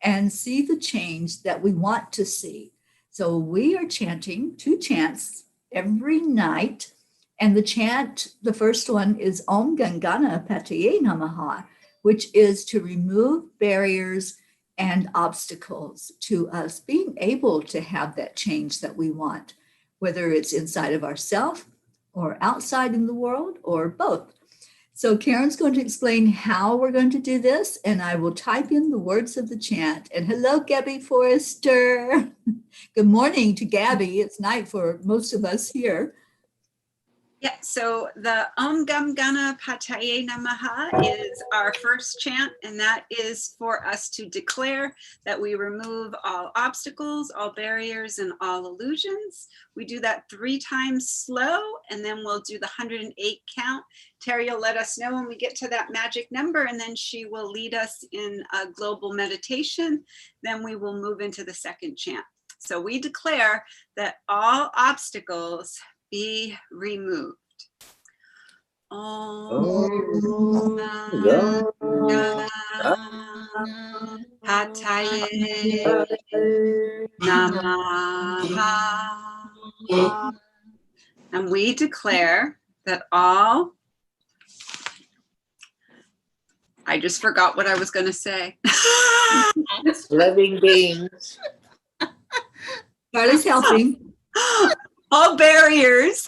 and see the change that we want to see. So we are chanting 2 chants every night. And the first one is Om Gam Ganapataye Namaha, which is to remove barriers and obstacles to us being able to have that change that we want, whether it's inside of ourselves or outside in the world or both. So Karen's going to explain how we're going to do this, and I will type in the words of the chant. And hello, Gabby Forrester. Good morning to Gabby. It's night for most of us here. Yeah, so the Om Gam Ganapataye Namaha is our first chant, and that is for us to declare that we remove all obstacles, all barriers, and all illusions. We do that 3 times slow, and then we'll do the 108 count. Teri will let us know when we get to that magic number, and then she will lead us in a global meditation. Then we will move into the second chant. So we declare that all obstacles be removed. Om Ganapataye Namaha. And we declare that all, I just forgot what I was going to say. Living beings. Charlie's helping. All barriers.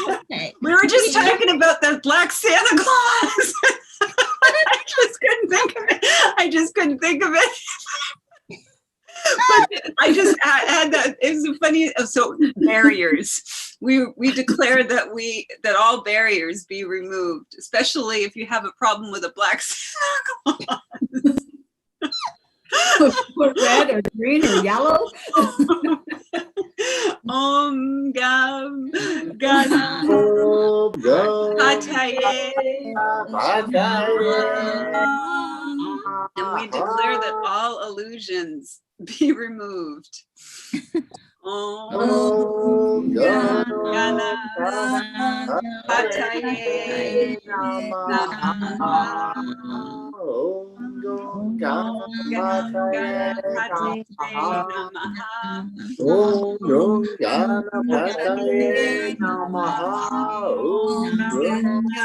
Okay. We were just talking about the black Santa Claus. I just couldn't think of it. But I just had that. It was funny. So barriers. We declare that all barriers be removed, especially if you have a problem with a black Santa Claus. Red or green or yellow. Om Gam Ganapataye. And we declare that all illusions be removed. Om Ganapataye Namaha. Om Ganapataye Namaha. Om Ganapataye Namaha. Om Ganapataye Namaha. Om Ganapataye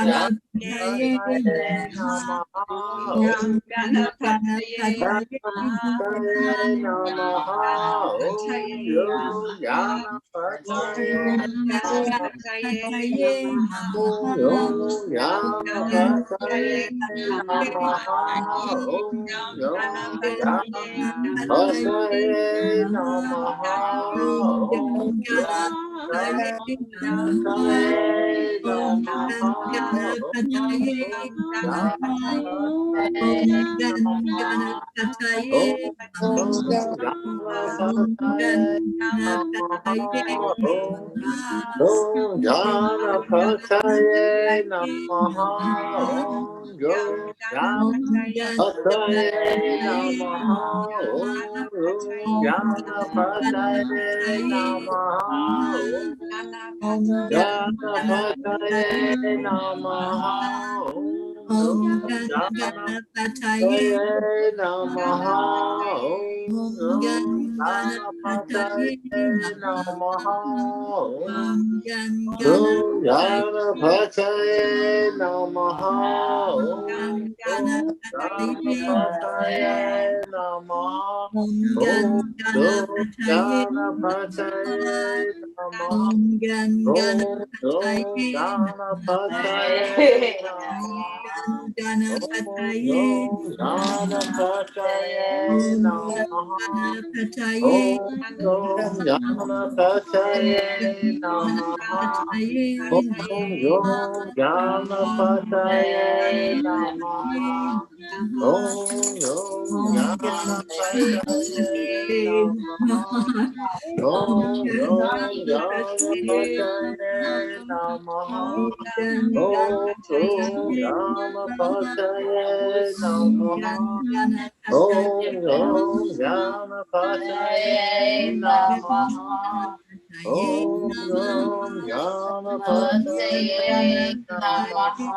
Om Gam Ganapataye Namaha.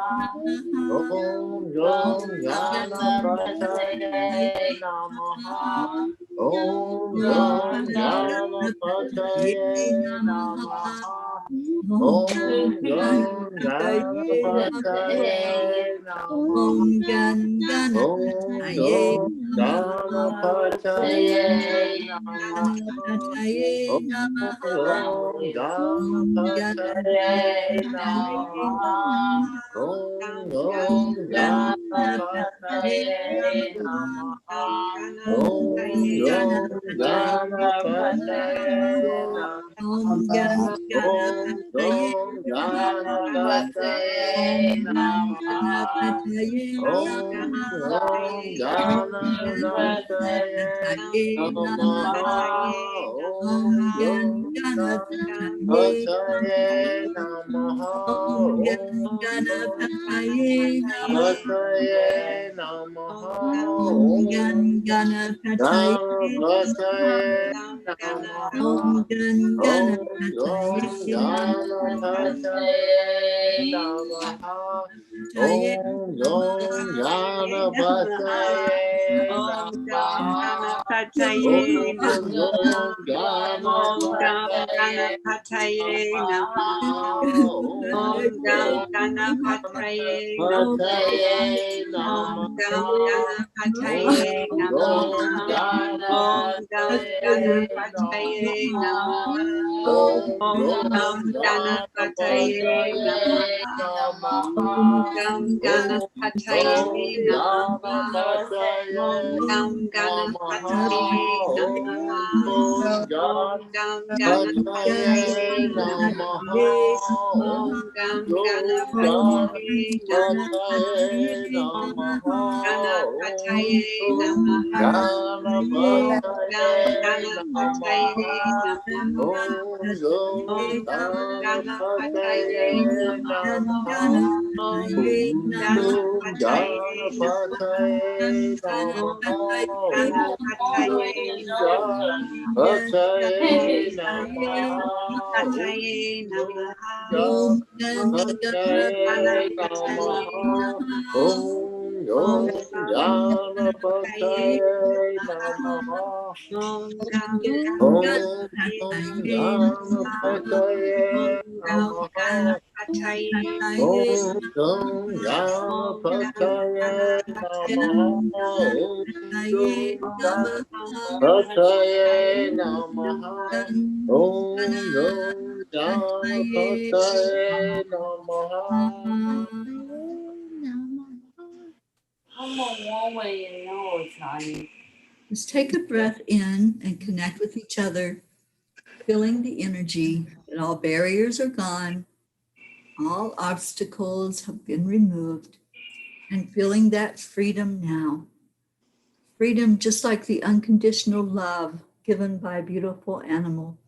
Om Gam Ganapataye Namaha. Om Gam Ganapataye Namaha. Om Gam Ganapataye Namaha. Om Gam Om Ganapataye Gam Namaha. Ganapataye Namaha. Ganapataye Om Namaha. Om Ganapataye Ganapataye Namaha. Namaha. Om Ganapataye Namaha. Om Ganapataye Om Gam Namaha. Om Ganapataye Namaha. Om Ganapataye Gam Namaha. Ganapataye Om Namaha. Om Ganapataye Ganapataye Namaha. Namaha. Om Om Ganapataye Ganapataye Namaha. Namaha. Om Ganapataye Namaha. Ganapataye Namaha. Om Ganapataye Namaha. Ganapataye Namaha. Om Om Ganapataye Namaha. Ganapataye Namaha. Taye Om Namaha. Ganapataye Om Gam Namaha. Ganapataye Om Namaha. Om Gam Ganapataye Ganapataye Namaha. Namaha. Om Gam Om Ganapataye Namaha. Ganapataye Om Gam Namaha. Ganapataye Om Namaha. Om Gam Ganapataye Ganapataye Namaha. Namaha. Om Om Gam Ganapataye Ganapataye Namaha. Om Namaha. Gam Om Ganapataye Namaha. Om Ganapataye Gam Ganapataye Namaha. Namaha. Om Om Gam Ganapataye Ganapataye Namaha. Namaha. Om Gam Ganapataye Namaha. Ganapataye Namaha. Om Ganapataye Om Namaha. Om Gam Ganapataye Ganapataye Namaha. Namaha. Om Om Gam Ganapataye Ganapataye Namaha. Namaha. Om Om Ganapataye Namaha. Ganapataye Om Namaha. Ganapataye Namaha. Ganapataye Om Namaha. Ganapataye Namaha. Om Om Ganapataye Ganapataye Namaha. Namaha. Om Om Ganapataye Ganapataye Namaha. Namaha. Om Om Ganapataye Namaha. Ganapataye Om Namaha. Ganapataye Om Om Ganapataye Ganapataye Namaha. Om Ganapataye Namaha. Om Ganapataye Namaha. Just take a breath in and connect with each other, feeling the energy that all barriers are gone, all obstacles have been removed, and feeling that freedom now. Freedom, just like the unconditional love given by a beautiful animal.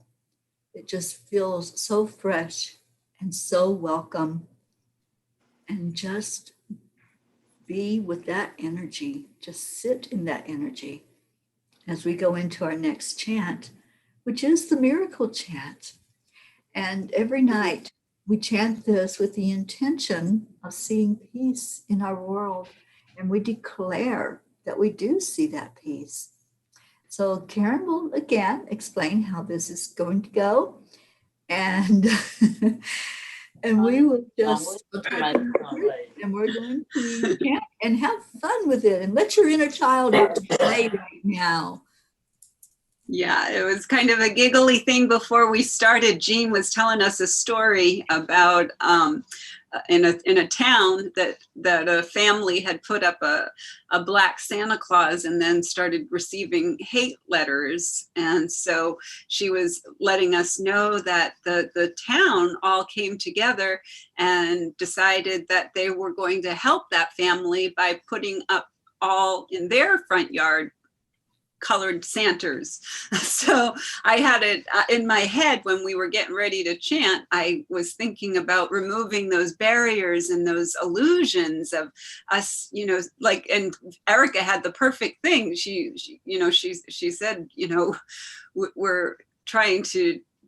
It just feels so fresh and so welcome. And just be with that energy. Just sit in that energy as we go into our next chant, which is the miracle chant. And every night we chant this with the intention of seeing peace in our world. And we declare that we do see that peace. So Karen will again explain how this is going to go. And and we will just and we're going to chant and have fun with it and let your inner child out to play right now. Yeah, it was kind of a giggly thing before we started. Jean was telling us a story about in a town that a family had put up a black Santa Claus and then started receiving hate letters. And so she was letting us know that the town all came together and decided that they were going to help that family by putting up all in their front yard colored Santas. So I had it in my head when we were getting ready to chant. I was thinking about removing those barriers and those illusions of us, you know, like, and Erica had the perfect thing. She said, you know, we're trying to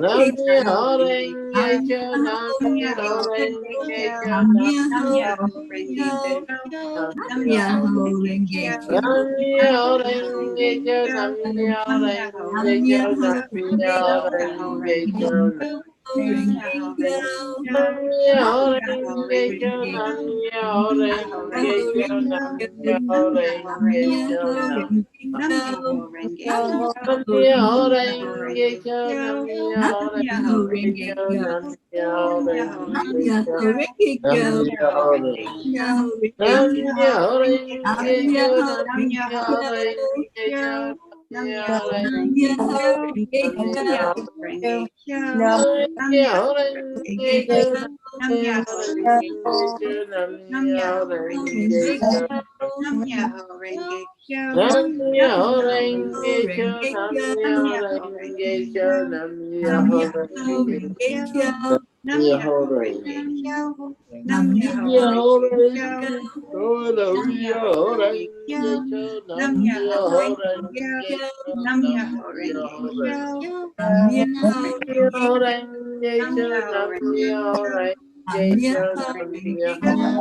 Nam Myoho Renge Kyo, Nam Myoho Renge Kyo, Nam Myoho Renge Kyo, Nam Myoho Renge Kyo, Nam Myoho Renge Kyo, Nam Myoho Renge Kyo, Nam Myoho Renge Kyo, Nam Myoho Renge Kyo, Nam Myoho Renge Kyo, Nam Myoho Renge Kyo, Nam Nam Myoho Renge Kyo, Nam Myoho Renge Kyo, Nam Myoho Renge Kyo, Nam Myoho Renge Nam Myoho Renge Kyo, Nam Myoho Renge Kyo, Nam Myoho Renge Kyo, Nam Myoho Renge Kyo, Nam Myoho Renge Kyo, Nam Myoho Renge Kyo, Nam Myoho Renge Kyo, Nam Myoho Renge Kyo, Nam Myoho Renge Kyo, Nam Myoho Renge Kyo, Nam Myoho Renge Kyo, Nam Myoho Renge Kyo, Nam Myoho Renge Kyo, Nam Myoho Renge Kyo, Nam Myoho Renge Kyo, Nam Myoho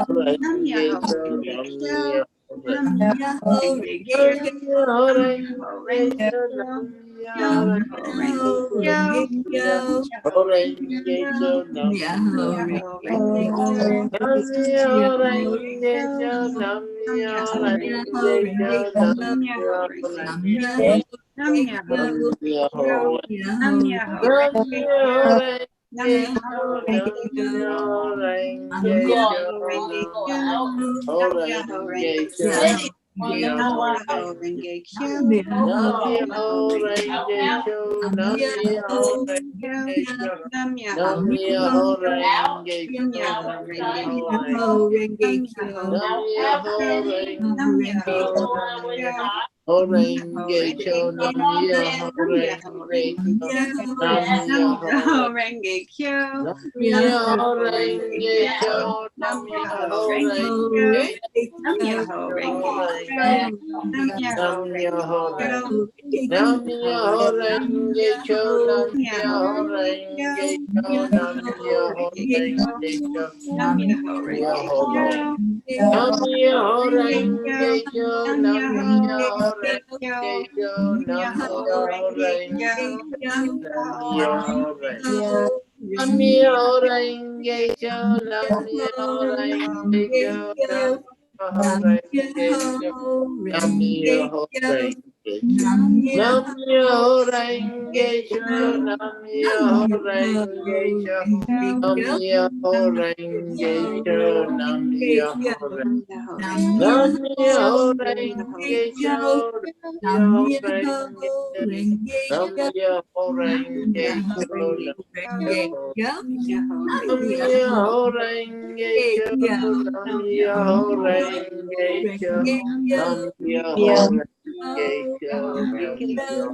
Renge Kyo, Nam Myoho Renge Kyo, Nam Myoho Renge Kyo, Nam Myoho Renge Kyo, Nam Myoho Nam Myoho Renge Kyo. Nam Myoho Renge Kyo. Nam Myoho Renge Kyo. Nam Myoho Renge Kyo. Nam Myoho Renge Kyo. Nam Myoho Renge Kyo. Renge Kyo, Nam Myoho Renge Kyo, Nam Myoho Renge Kyo, Nam Myoho Renge Kyo, Nam Myoho Renge Kyo, Nam Myoho Renge Kyo, Nam Myoho Nam Myoho Renge Kyo, Nam Myoho Renge Kyo, Nam Myoho Renge Kyo, Nam Myoho Renge Kyo. Nam Myoho Renge Kyo, Nam Myoho Renge Kyo, Nam Myoho Renge Kyo, Nam Myoho Renge Kyo. Nam Myoho Renge Kyo, Nam Myoho Renge Kyo, Nam Myoho Renge Kyo, Nam Myoho Renge Kyo. Nam Myoho Renge Kyo, Nam Myoho Renge Kyo. Nam Myoho Renge Kyo, Nam Myoho Renge Kyo. Nam Myoho Renge Kyo, Nam Myoho Renge Kyo. Nam Myoho Renge Kyo, Nam Myoho Renge Kyo.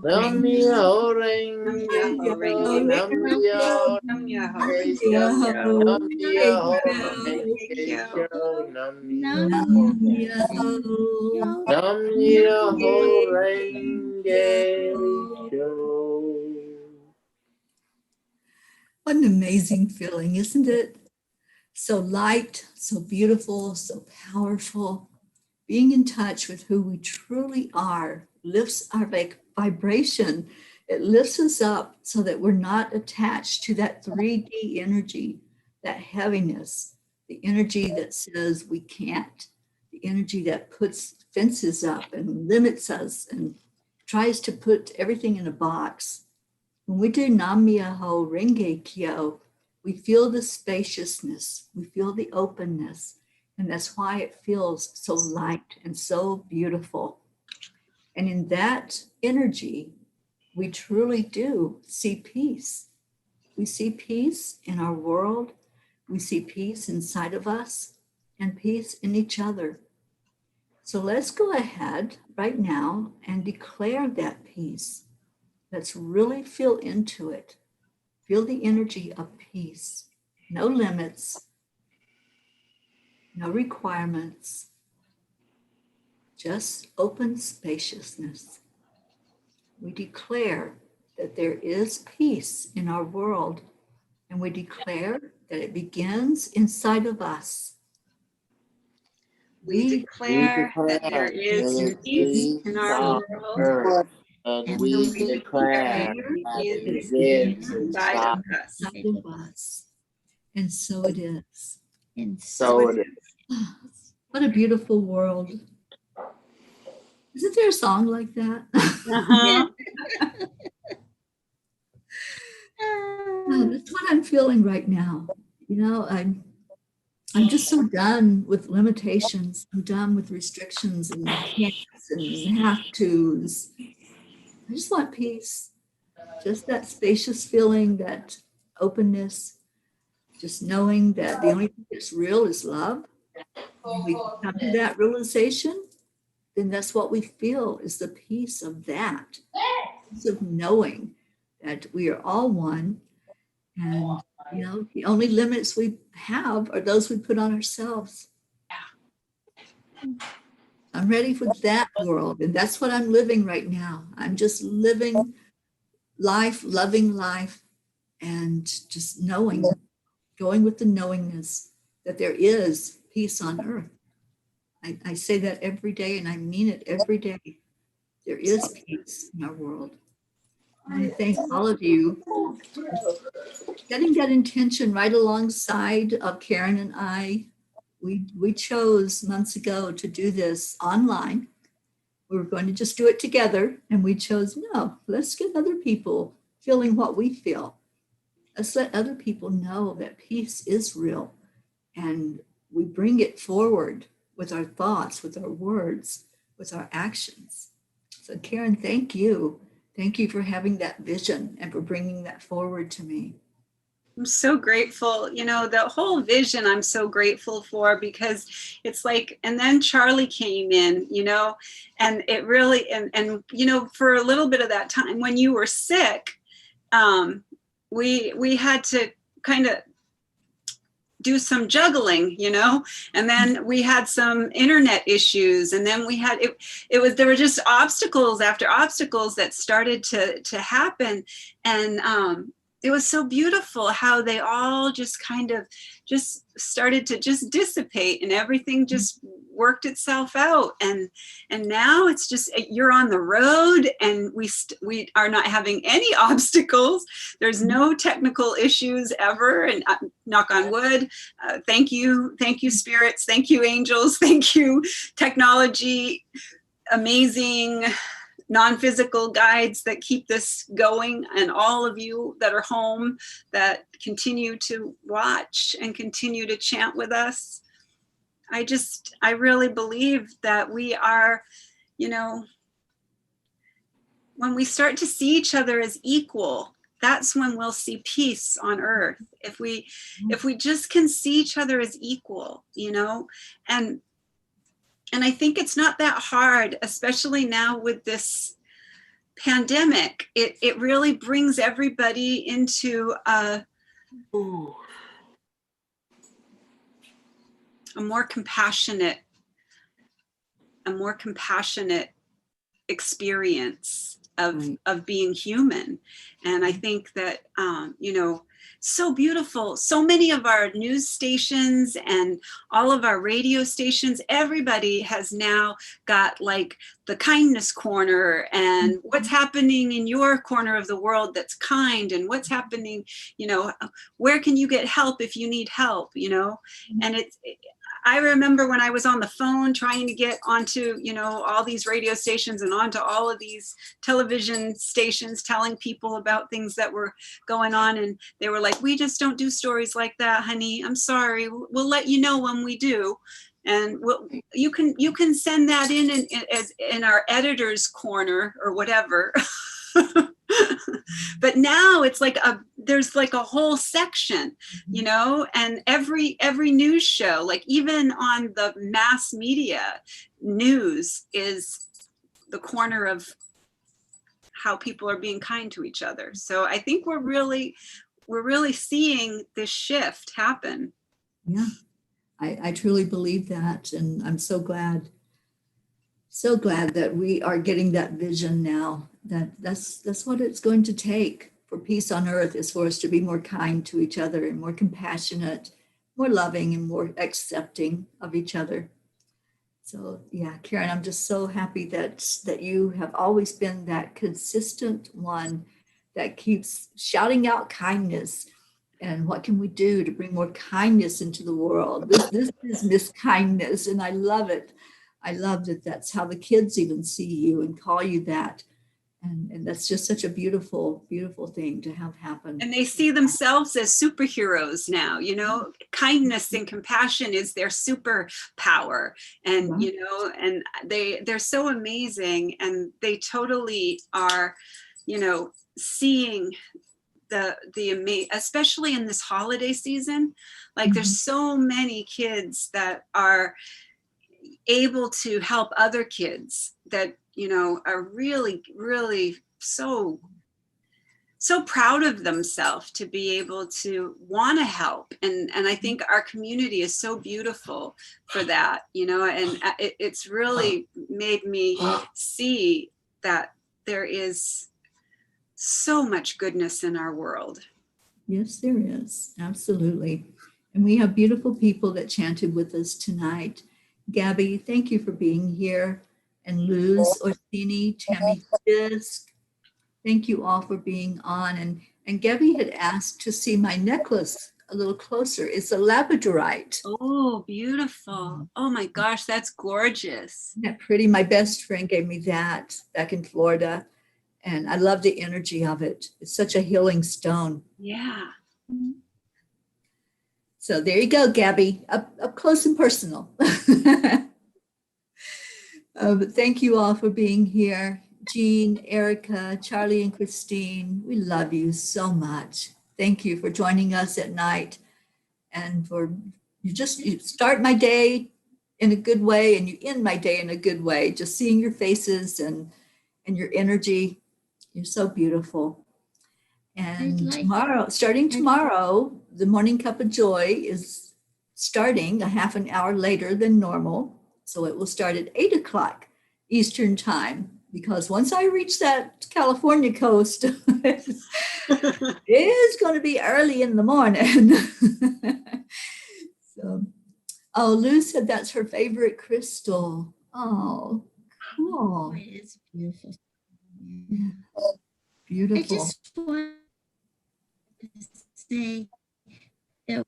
Nam Myoho Renge Kyo, Nam Myoho Renge Kyo, Nam Myoho Renge Kyo, Nam Myoho Renge Kyo, Nam Myoho Renge Kyo, Nam Myoho Renge Kyo. What an amazing feeling, isn't it? So light, so beautiful, so powerful. Being in touch with who we truly are lifts our vibration. It lifts us up so that we're not attached to that 3D energy, that heaviness, the energy that says we can't, the energy that puts fences up and limits us and tries to put everything in a box. When we do Nam Myoho Renge Kyo, we feel the spaciousness, we feel the openness, and that's why it feels so light and so beautiful. And in that energy, we truly do see peace. We see peace in our world, we see peace inside of us, and peace in each other. So let's go ahead right now and declare that peace. Let's really feel into it. Feel the energy of peace. No limits, no requirements, just open spaciousness. We declare that there is peace in our world, and we declare that it begins inside of us. We declare that there is there peace is in our on world, earth, and And we we declare declare that it it is lives inside inside. of us. inside of us. And so it is. And So it is. What a beautiful world. Isn't there a song like that? Uh-huh. Oh, that's what I'm feeling right now. You know, I'm just so done with limitations. I'm done with restrictions and can'ts and have tos. I just want peace. Just that spacious feeling, that openness, just knowing that the only thing that's real is love. When we come to that realization, then that's what we feel is the peace of that, peace of knowing that we are all one. And, you know, the only limits we have are those we put on ourselves. I'm ready for that world. And that's what I'm living right now. I'm just living life, loving life, and just knowing, going with the knowingness that there is peace on earth. I say that every day, and I mean it every day. There is peace in our world. I want to thank all of you for setting that intention right alongside of Karen and I. We chose months ago to do this online. We were going to just do it together, and we chose, no, let's get other people feeling what we feel. Let's let other people know that peace is real, and we bring it forward with our thoughts, with our words, with our actions. So Karen, thank you. Thank you for having that vision and for bringing that forward to me. I'm so grateful. You know, the whole vision I'm so grateful for, because it's like, and then Charlie came in, you know, and it really, and you know, for a little bit of that time when you were sick, we had to kind of do some juggling, you know, and then we had some internet issues, and then we had there were just obstacles after obstacles that started to happen, and it was so beautiful how they all just kind of just started to just dissipate, and everything just worked itself out, and now it's just, you're on the road, and we are not having any obstacles. There's no technical issues ever, and knock on wood. Thank you spirits, thank you angels, thank you technology, amazing non-physical guides that keep this going, and all of you that are home that continue to watch and continue to chant with us. I really believe that we are, you know, when we start to see each other as equal, that's when we'll see peace on earth. If we just can see each other as equal, you know, and I think it's not that hard, especially now with this pandemic. It really brings everybody into a more compassionate experience of being human. And I think that, you know, so beautiful. So many of our news stations and all of our radio stations, everybody has now got like the kindness corner, and what's happening in your corner of the world that's kind, and what's happening, you know, where can you get help if you need help, you know? And I remember when I was on the phone trying to get onto, you know, all these radio stations and onto all of these television stations telling people about things that were going on. And they were like, we just don't do stories like that, honey. I'm sorry. We'll let you know when we do. And you can send that in our editor's corner or whatever. But now it's like there's like a whole section, you know, and every news show, like even on the mass media, news is the corner of how people are being kind to each other. So I think we're really seeing this shift happen. Yeah, I truly believe that. And I'm so glad that we are getting that vision now. That's what it's going to take for peace on earth, is for us to be more kind to each other and more compassionate, more loving and more accepting of each other. So yeah, Karen, I'm just so happy that you have always been that consistent one that keeps shouting out kindness. And what can we do to bring more kindness into the world? This is miskindness, and I love it. I love that that's how the kids even see you and call you that. And that's just such a beautiful, beautiful thing to have happen. And they see themselves as superheroes now, you know, kindness and compassion is their superpower. And, you know, and they're so amazing, and they totally are, you know, seeing especially in this holiday season, like there's so many kids that are able to help other kids that, you know, are really, really so proud of themselves to be able to want to help. And I think our community is so beautiful for that, you know, and it's really made me see that there is so much goodness in our world. Yes, there is. Absolutely. And we have beautiful people that chanted with us tonight. Gabby, thank you for being here. And Luz, Orsini, Tammy Fisk, thank you all for being on. And Gabby had asked to see my necklace a little closer. It's a labradorite. Oh, beautiful. Oh my gosh, that's gorgeous. Isn't that pretty? My best friend gave me that back in Florida. And I love the energy of it. It's such a healing stone. Yeah. So there you go, Gabby, up close and personal. But thank you all for being here. Jean, Erica, Charlie, and Christine, we love you so much. Thank you for joining us at night, and for you start my day in a good way and you end my day in a good way. Just seeing your faces and your energy. You're so beautiful. And starting tomorrow, the Morning Cup of Joy is starting a half an hour later than normal. So it will start at 8 o'clock Eastern time, because once I reach that California coast, it's going to be early in the morning. So, oh, Lou said that's her favorite crystal. Oh, cool. It is beautiful. Yeah. Beautiful. I just want to say that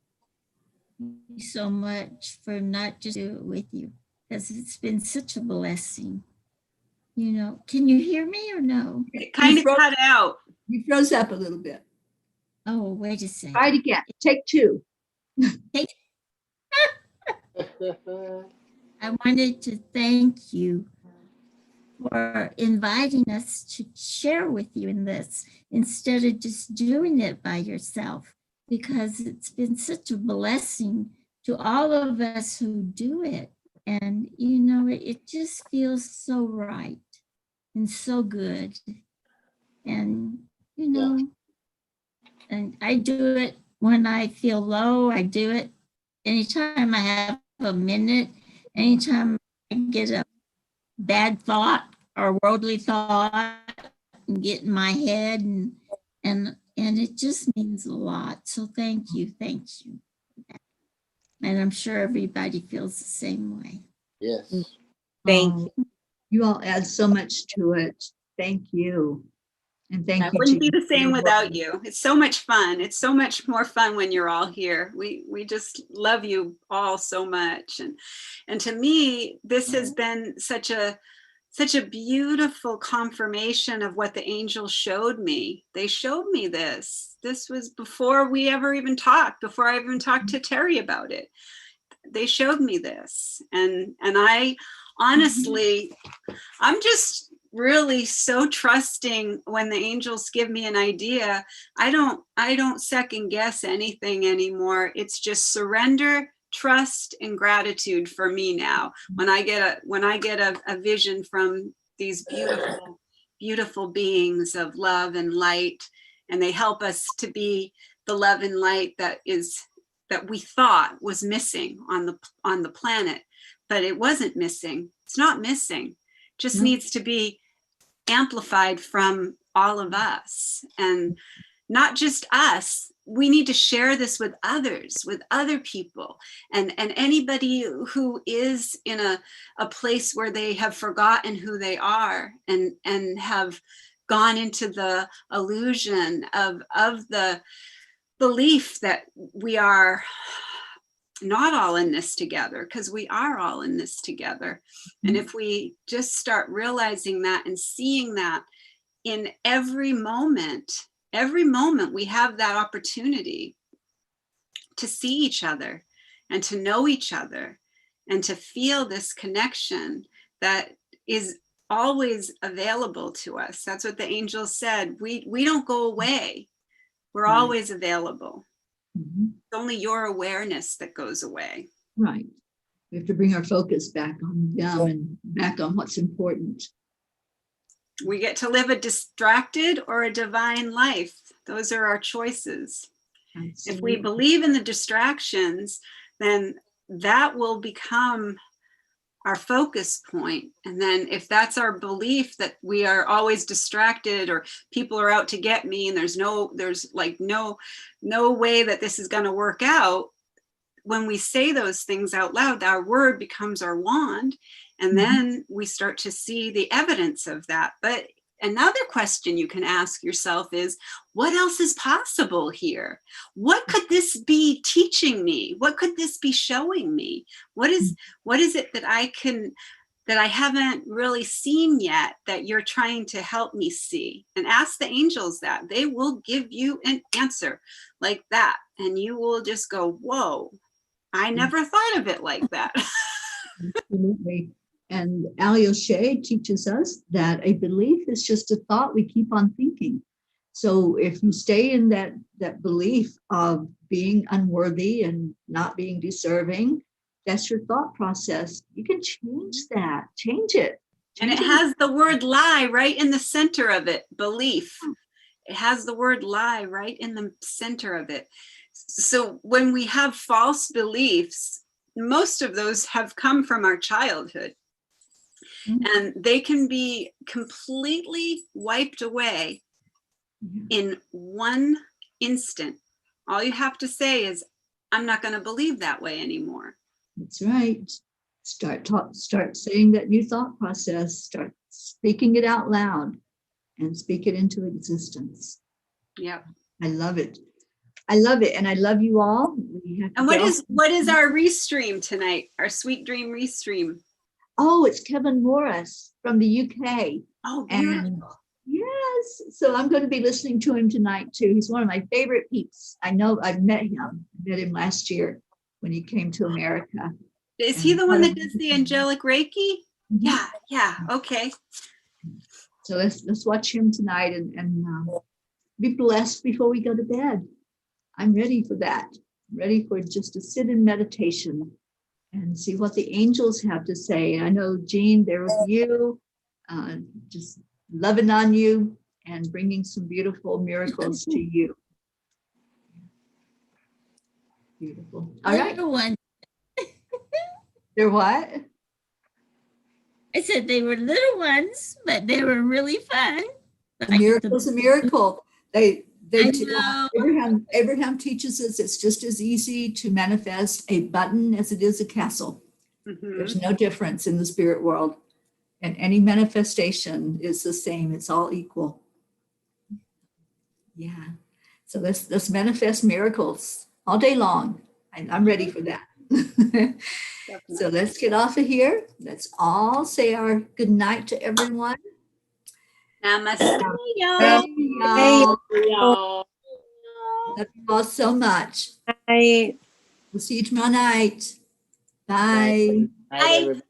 thank you so much for not just doing it with you, because it's been such a blessing. You know, can you hear me or no? It kind of cut out. You froze up a little bit. Oh, wait a second. Try it again. Take two. I wanted to thank you for inviting us to share with you in this instead of just doing it by yourself, because it's been such a blessing to all of us who do it. And, you know, it just feels so right and so good. And, you know, and I do it when I feel low. I do it anytime I have a minute, anytime I get a bad thought or worldly thought and get in my head, and it just means a lot. So thank you. And I'm sure everybody feels the same way. Yes. Thank you. You all add so much to it. Thank you. And thank you. It wouldn't be the same without you. It's so much fun. It's so much more fun when you're all here. We just love you all so much. And to me, this has been such a beautiful confirmation of what the angels showed me. They showed me this. This was before we ever even talked, before I even talked to Teri about it. They showed me this. And I honestly, I'm just really so trusting when the angels give me an idea. I don't second guess anything anymore. It's just surrender, trust, and gratitude for me now. When I get a vision from these beautiful beings of love and light, and they help us to be the love and light that we thought was missing on the planet, but it wasn't missing. It's not missing. Just needs to be amplified from all of us, and not just us. We need to share this with others, with other people, and anybody who is in a place where they have forgotten who they are and have gone into the illusion of the belief that we are not all in this together, because we are all in this together. And if we just start realizing that and seeing that in every moment we have that opportunity to see each other and to know each other and to feel this connection that is always available to us. That's what the angels said. We don't go away. We're always available. Mhm. It's only your awareness that goes away. Right. We have to bring our focus back on them and back on what's important. We get to live a distracted or a divine life. Those are our choices. If we believe in the distractions, then that will become our focus point. And then if that's our belief that we are always distracted, or people are out to get me, and there's no way that this is going to work out, when we say those things out loud, our word becomes our wand. And then we start to see the evidence of that. But another question you can ask yourself is, what else is possible here? What could this be teaching me? What could this be showing me? What is it that I haven't really seen yet that you're trying to help me see? And ask the angels that. They will give you an answer like that. And you will just go, whoa, I never thought of it like that. Absolutely. And Alyoshe teaches us that a belief is just a thought we keep on thinking. So if you stay in that belief of being unworthy and not being deserving, that's your thought process. You can change that, change it. And it has the word lie right in the center of it, belief. It has the word lie right in the center of it. So when we have false beliefs, most of those have come from our childhood. And they can be completely wiped away in one instant. All you have to say is, I'm not going to believe that way anymore. That's right. Start saying that new thought process, start speaking it out loud and speak it into existence. Yep. I love it. I love it. And I love you all. And what is our restream tonight? Our Sweet Dream restream? Oh, it's Kevin Morris from the UK. Oh, and beautiful. Yes. So I'm going to be listening to him tonight too. He's one of my favorite peeps. I know I've met him. I met him last year when he came to America. Is he the one that does the angelic Reiki? Yeah. Okay. So let's watch him tonight and be blessed before we go to bed. I'm ready for that. I'm ready for just to sit in meditation and see what the angels have to say. I know, Jean, there with you, just loving on you and bringing some beautiful miracles to you. Beautiful. All right. One. They're what? I said they were little ones, but they were really fun. A miracle's a miracle. Abraham teaches us it's just as easy to manifest a button as it is a castle. There's no difference in the spirit world, and any manifestation is the same. It's all equal. Yeah. So let's manifest miracles all day long. I'm ready for that. So let's get off of here. Let's all say our good night to everyone. Namaste, Hey, y'all. y'all. Love you all so much. Bye. We'll see you tomorrow night. Bye. Bye, everybody.